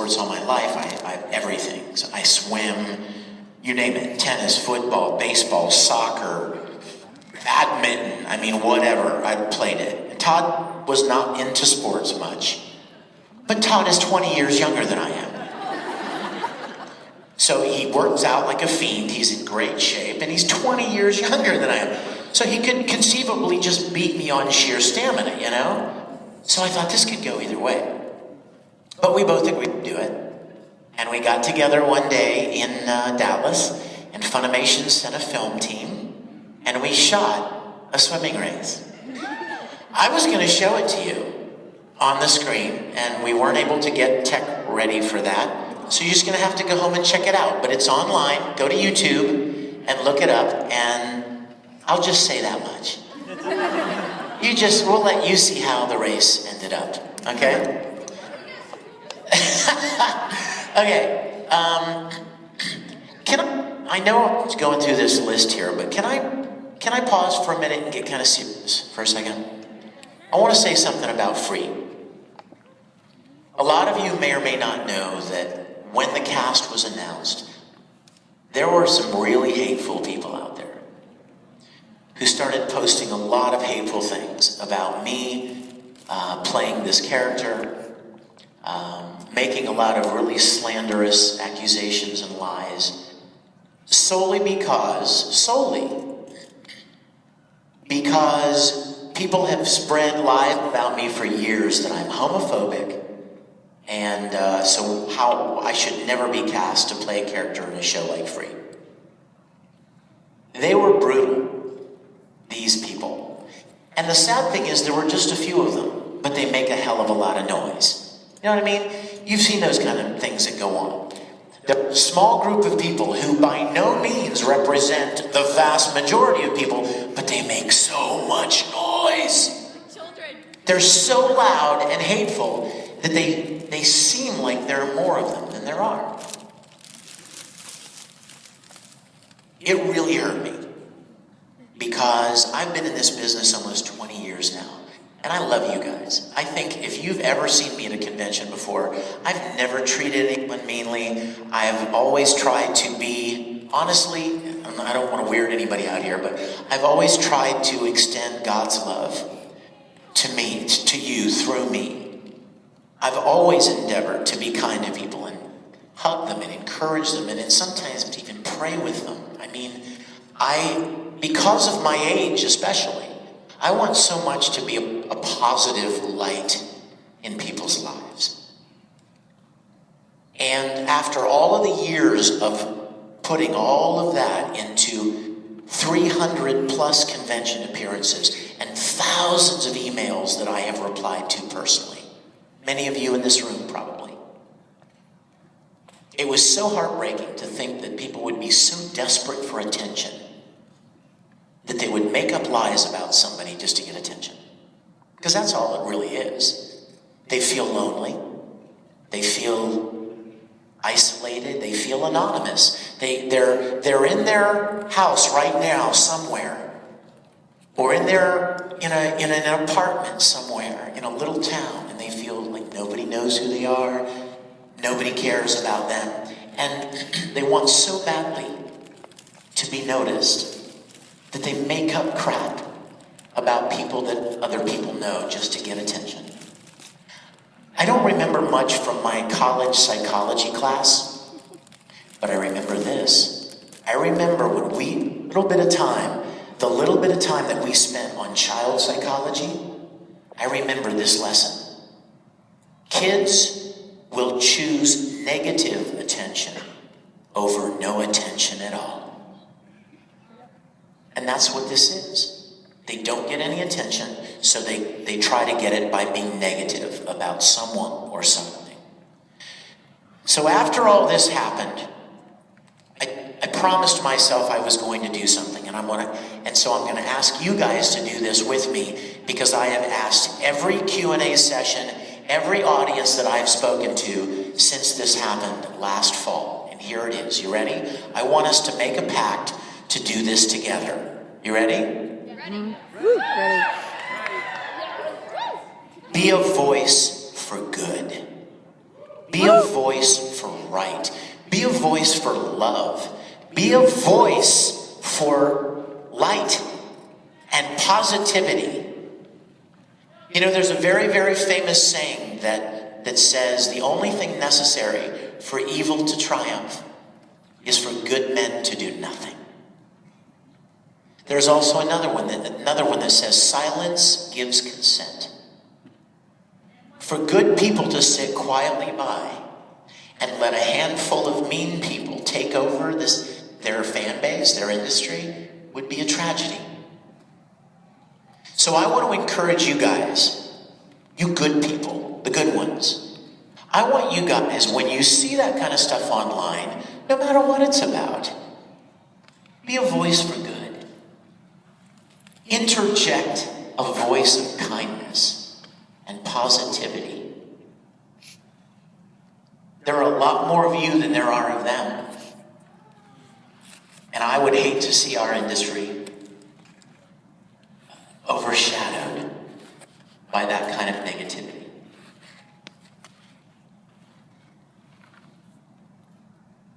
sports all my life. I everything. So I swim, you name it, tennis, football, baseball, soccer, badminton, I mean, whatever, I played it. And Todd was not into sports much, but Todd is 20 years younger than I am. So he works out like a fiend, he's in great shape, and he's 20 years younger than I am. So he could conceivably just beat me on sheer stamina, you know? So I thought this could go either way. But we both agreed to do it. And we got together one day in Dallas, and Funimation sent a film team, and we shot a swimming race. I was going to show it to you on the screen, and we weren't able to get tech ready for that. So you're just going to have to go home and check it out. But it's online. Go to YouTube and look it up, and I'll just say that much. We'll let you see how the race ended up, okay? Okay, I know I'm going through this list here, but can I pause for a minute and get kind of serious for a second? I want to say something about free. A lot of you may or may not know that when the cast was announced, there were some really hateful people out there who started posting a lot of hateful things about me playing this character, making a lot of really slanderous accusations and lies, solely because people have spread lies about me for years that I'm homophobic, and so how I should never be cast to play a character in a show like Free. They were brutal, these people. And the sad thing is there were just a few of them, but they make a hell of a lot of noise. You know what I mean? You've seen those kind of things that go on. They're a small group of people who by no means represent the vast majority of people, but they make so much noise. Children. They're so loud and hateful that they seem like there are more of them than there are. It really hurt me because I've been in this business almost 20 years now. And I love you guys. I think if you've ever seen me at a convention before, I've never treated anyone meanly. I've always tried to be, honestly, I don't want to weird anybody out here, but I've always tried to extend God's love to me, to you, through me. I've always endeavored to be kind to people and hug them and encourage them and sometimes even pray with them. I mean, because of my age especially, I want so much to be a positive light in people's lives. And after all of the years of putting all of that into 300 plus convention appearances and thousands of emails that I have replied to personally, many of you in this room probably, it was so heartbreaking to think that people would be so desperate for attention that they would make up lies about somebody just to get attention. Because that's all it really is. They feel lonely. They feel isolated. They feel anonymous. They're in their house right now somewhere. Or in an apartment somewhere in a little town, and they feel like nobody knows who they are. Nobody cares about them. And they want so badly to be noticed that they make up crap about people that other people know just to get attention. I don't remember much from my college psychology class, but I remember this. I remember when the little bit of time that we spent on child psychology, I remember this lesson. Kids will choose negative attention over no attention at all. And that's what this is. They don't get any attention, so they try to get it by being negative about someone or something. So after all this happened, I promised myself I was going to do something, and so I'm going to ask you guys to do this with me, because I have asked every Q&A session, every audience that I've spoken to since this happened last fall. And here it is. You ready? I want us to make a pact to do this together. You ready? Ready. Ready. Be a voice for good. Be a voice for right. Be a voice for love. Be a voice for light and positivity. You know, there's a very, very famous saying that says the only thing necessary for evil to triumph is for good men to do nothing. There's also another one that says silence gives consent. For good people to sit quietly by and let a handful of mean people take over their fan base, their industry, would be a tragedy. So I want to encourage you guys, you good people, the good ones. I want you guys, when you see that kind of stuff online, no matter what it's about, be a voice for good. Interject a voice of kindness and positivity. There are a lot more of you than there are of them. And I would hate to see our industry overshadowed by that kind of negativity.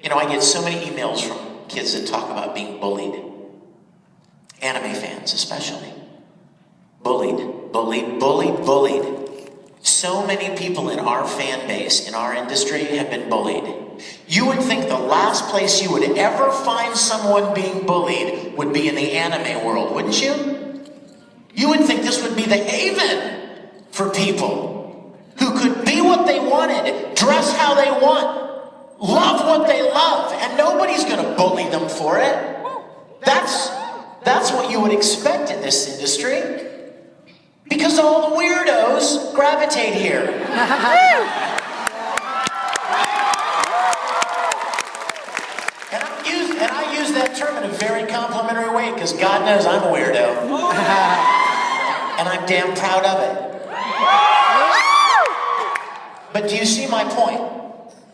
You know, I get so many emails from kids that talk about being bullied. Anime fans especially. Bullied. So many people in our fan base, in our industry, have been bullied. You would think the last place you would ever find someone being bullied would be in the anime world, wouldn't you? You would think this would be the haven for people who could be what they wanted, dress how they want, love what they love, and nobody's going to bully them for it. That's what you would expect in this industry. Because all the weirdos gravitate here. And I use that term in a very complimentary way because God knows I'm a weirdo. And I'm damn proud of it. But do you see my point?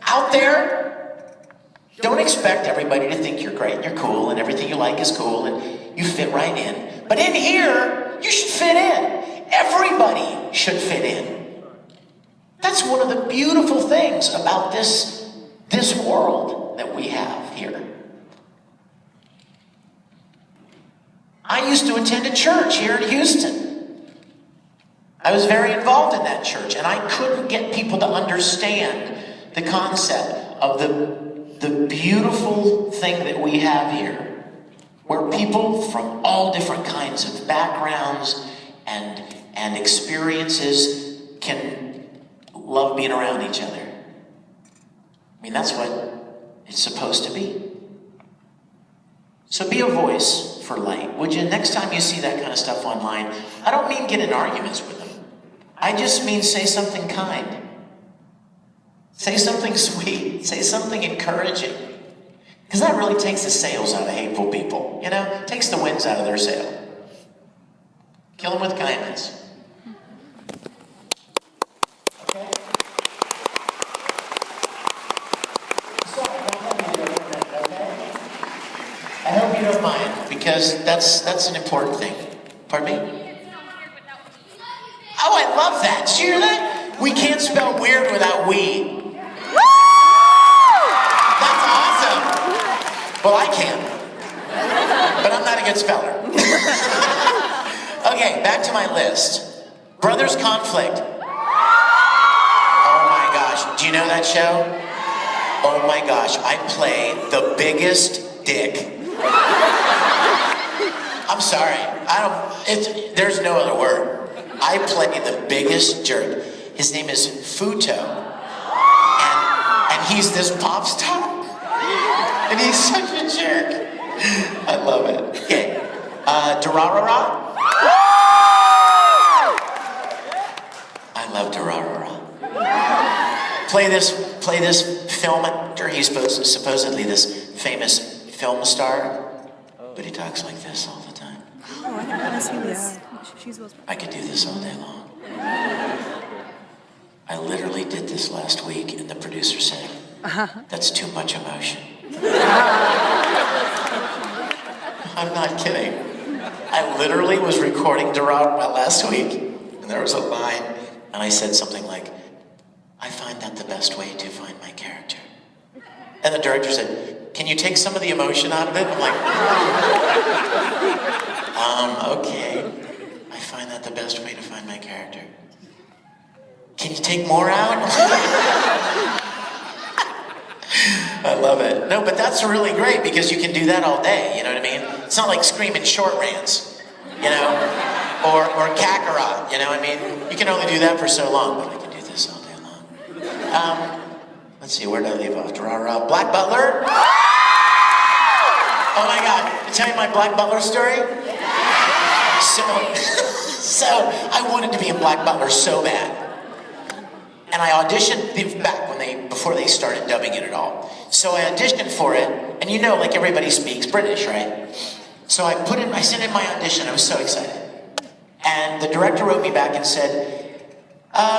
Out there, don't expect everybody to think you're great and you're cool and everything you like is cool and you fit right in. But in here, you should fit in. Everybody should fit in. That's one of the beautiful things about this world that we have here. I used to attend a church here in Houston. I was very involved in that church, and I couldn't get people to understand the concept of the beautiful thing that we have here, where people from all different kinds of backgrounds and experiences can love being around each other. I mean, that's what it's supposed to be. So be a voice for light, would you? Next time you see that kind of stuff online, I don't mean get in arguments with them. I just mean say something kind. Say something sweet. Say something encouraging. Because that really takes the sails out of hateful people, you know? Takes the winds out of their sail. Kill them with kindness. Okay? So, okay? I hope you don't mind, because that's an important thing. Pardon me? Oh, I love that. Did you hear that? We can't spell weird without we. That's awesome. Well, I can. But I'm not a good speller. Okay, back to my list. Brothers Conflict. Oh my gosh. Do you know that show? Oh my gosh. I play the biggest dick. I'm sorry. There's no other word. I play the biggest jerk. His name is Futo. And he's this pop star. And he's such a jerk. I love it. Okay. Durarara. I love Durarara. Play this film actor. He's supposedly this famous film star, but he talks like this all the time. Oh, I haven't seen this. I could do this all day long. I literally did this last week, and the producer said, "That's too much emotion." I'm not kidding. I literally was recording Durarara last week, and there was a line, and I said something like, I find that the best way to find my character. And the director said, can you take some of the emotion out of it? I'm like, okay. I find that the best way to find my character. Can you take more out? I love it. No, but that's really great because you can do that all day, you know what I mean? It's not like screaming short rants, you know, or Kakarot, you know what I mean? You can only do that for so long, but I can do this all day long. Let's see, where did I leave off? Black Butler? Oh my God, to tell you my Black Butler story? So I wanted to be a Black Butler so bad. And I auditioned before they started dubbing it at all. So I auditioned for it, and you know, like everybody speaks British, right? So I sent in my audition, I was so excited. And the director wrote me back and said,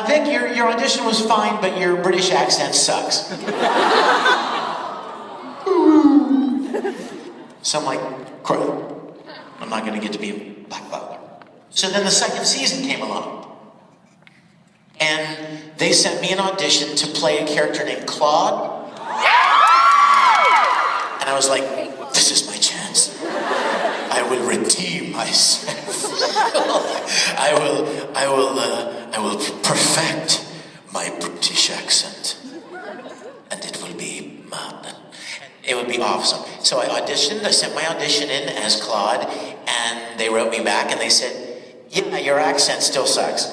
Vic, your audition was fine, but your British accent sucks. So I'm like, crap, I'm not gonna get to be a Black Butler. So then the second season came along. And they sent me an audition to play a character named Claude. And I was like, this is my chance. I will redeem myself. I will perfect my British accent. And it will be mad. It would be awesome. So I auditioned, I sent my audition in as Claude, and they wrote me back and they said, yeah, your accent still sucks.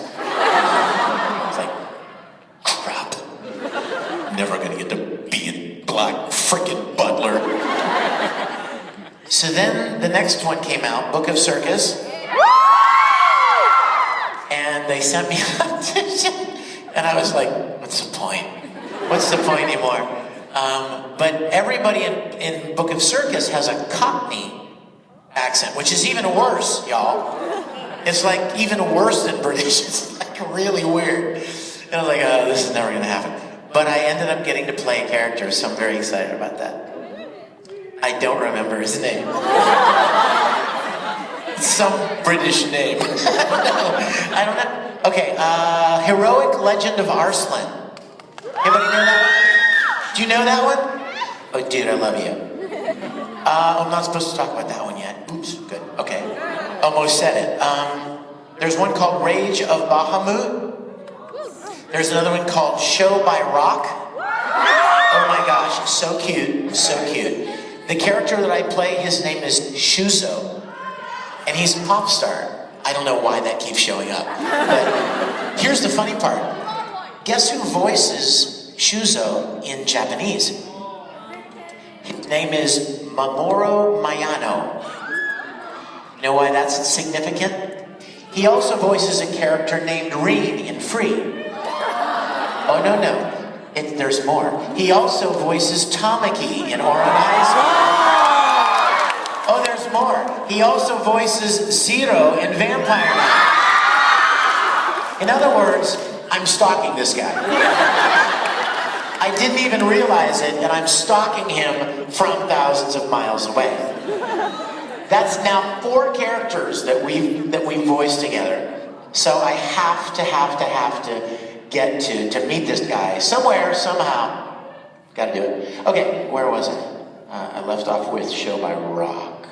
Crap. Never gonna get to be a Black frickin' Butler. So then the next one came out, Book of Circus. And they sent me an audition. And I was like, what's the point? What's the point anymore? But everybody in Book of Circus has a Cockney accent, which is even worse, y'all. It's like even worse than British. It's like really weird. And I was like, oh, this is never gonna happen. But I ended up getting to play a character, so I'm very excited about that. I don't remember his name. Some British name. I don't know. Okay, Heroic Legend of Arslan. Anybody know that one? Do you know that one? Oh, dude, I love you. I'm not supposed to talk about that one yet. Oops, good, okay. Almost said it. There's one called Rage of Bahamut. There's another one called Show by Rock. Oh my gosh, so cute, so cute. The character that I play, his name is Shuzo, and he's a pop star. I don't know why that keeps showing up. But here's the funny part. Guess who voices Shuzo in Japanese? His name is Mamoru Mayano. You know why that's significant? He also voices a character named Reen in Free. Oh, no. There's more. He also voices Tamaki in Orange Eyes. Oh, there's more. He also voices Zero in Vampire Night. In other words, I'm stalking this guy. I didn't even realize it, and I'm stalking him from thousands of miles away. That's now 4 characters that we've voiced together. So I have to get to meet this guy somewhere, somehow. Gotta do it. Okay, where was I? I left off with Show by Rock.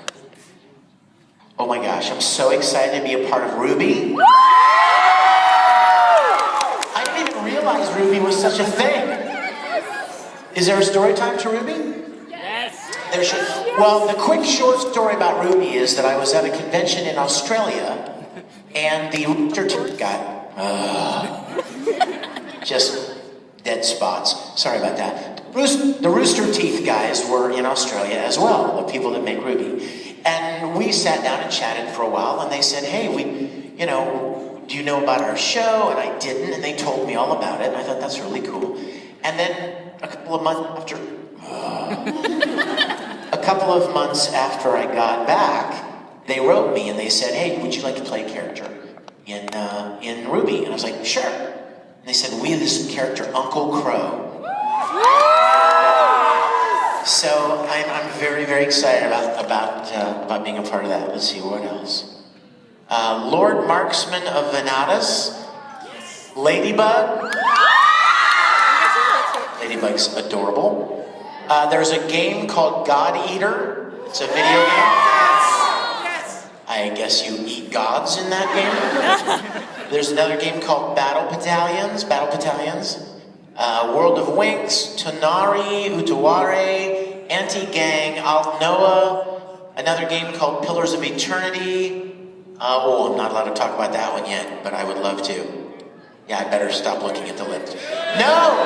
Oh my gosh, I'm so excited to be a part of Ruby. I didn't even realize Ruby was such a thing. Is there a story time to Ruby? Well, the quick short story about Ruby is that I was at a convention in Australia, and the rooster teeth got just dead spots. Sorry about that. The Rooster Teeth guys were in Australia as well, the people that make Ruby. And we sat down and chatted for a while, and they said, hey, do you know about our show? And I didn't, and they told me all about it, and I thought that's really cool. And then a couple of months after I got back, they wrote me and they said, hey, would you like to play a character in Ruby? And I was like, sure. And they said, we have this character, Uncle Crow. So I'm very, very excited about being a part of that. Let's see, what else? Lord Marksman of Venatus, Ladybug. like's adorable. There's a game called God Eater. It's a video game. I guess you eat gods in that game. There's another game called Battle Battalions. World of Winks, Tonari, Utaware, Anti-Gang, Alt-Noah. Another game called Pillars of Eternity. I'm not allowed to talk about that one yet, but I would love to. Yeah, I better stop looking at the list. No!